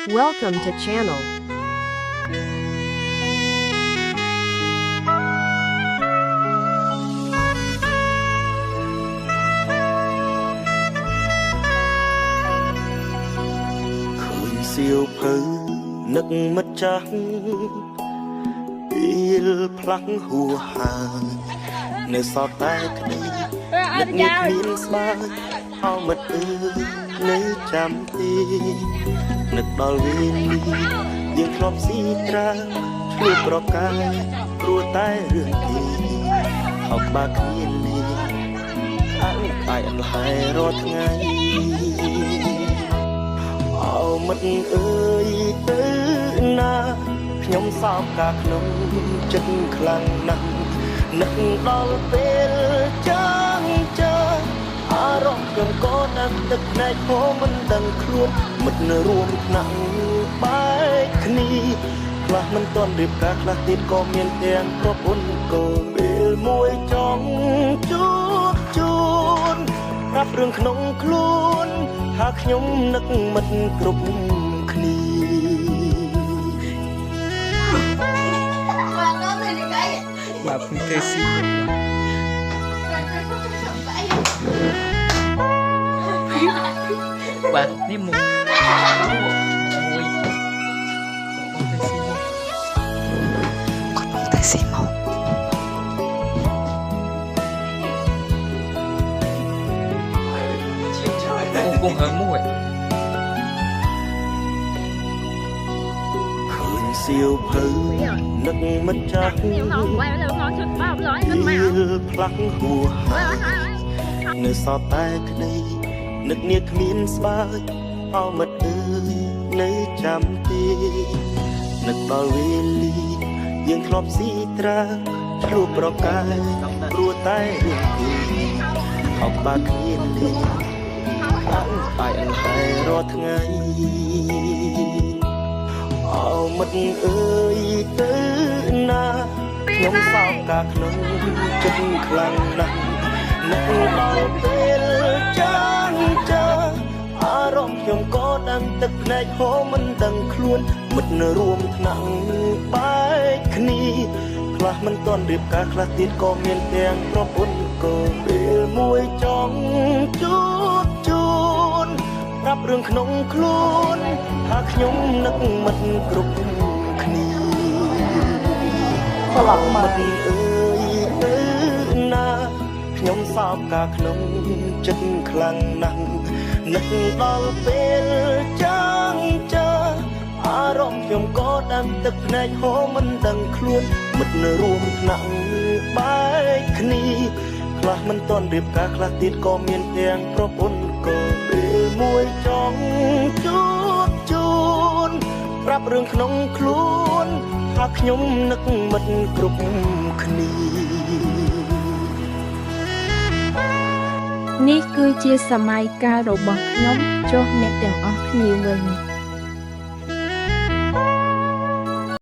Welcome to channel. សៀវភៅនឹកមិត្តចាស់ពេលផ្លាស់ហួហានៅសតតែក្តីនឹកនេះគ្មានស្បើយអោមិត្តអើយនៅចាំទេនឹកដល់វេលាយើងធ្លាប់ស៊ីត្រាឆ្លៀតប្រកាយព្រោះតែរឿងគេហៅបាគ្មាននេះអើបាយអន្លែរាល់ថ្ងៃអោមិត្តអើយទៅណាខ្ញុំសោកកាក្នុងចិត្តខ្លាំងណាស់នឹកដល់ពេលចាំចាអារម្មណ៍ខ្ញុំក៏ដឹងទឹកភ្នែកហូរមិនដឹងខ្លួនមិត្តនៅរួមថ្នាក់បែកគ្នាខ្លះមិនទាន់រៀបការខ្លះទៀតក៏មានទាំងប្រពន្ធកូនពេលមួយចង់ជួបជូនប្រាប់រឿងក្នុងខ្លួនថាខ្ញុំនឹកមិត្តគ្រប់គ្នាបាទខ្ញុំទេស៊ីបាទនេះមួយទេស៊ីមកគង់ហើយមួយឃើញសៀវភៅនឹកមិត្តចាស់ផ្លាស់ហួហើយនៅសតតែក្តីនឹកនេះគ្មានស្បើយអោមិត្តអើយនៅចាំទេនឹកដល់វេលាយើងធ្លាប់ស៊ីត្រាឆ្លួប្រកាយព្រោះតែរឿងគេអបបាគ្មានទេបាយអន្លែរាល់ថ្ងៃអោមិត្តអើយទៅណាខ្ញុំសោកកាក្នុងចិត្តខ្លាំងណាស់នឹកដល់ពេលចាំចាអារម្មណ៍ខ្ញុំក៏ដឹងទឹកភ្នែកហូរមិនដឹងខ្លួនមិត្តនៅរួមថ្នាក់បែកគ្នាខ្លះមិនទាន់រៀបការខ្លះទៀតក៏មានទាំងប្រពន្ធកូនពេលមួយចង់ជួបជូនប្រាប់រឿងក្នុងខ្លួនថាខ្ញុំនឹកមិត្តគ្រប់គ្នាស្លាប់មិត្តអើយទៅណាខ្ញុំសោកកាក្នុងចិត្តខ្លាំងណាស់នឹកដល់ពេលចាំចាអារម្មណ៍ខ្ញុំក៏ដឹងទឹកភ្នែកហូរមិនដឹងខ្លួនមិត្តនៅរួមថ្នាក់បែកគ្នាខ្លះមិនទាន់រៀបការខ្លះទៀតក៏មានទាំងប្រពន្ធកូនពេលមួយចង់ជួបជូនប្រាប់រឿងក្នុងខ្លួនថាខ្ញុំនឹកមិត្តគ្រប់គ្នា នេះគឺជាសម័យកាលរបស់ខ្ញុំចុះអ្នកទាំងអស់គ្នាវិញ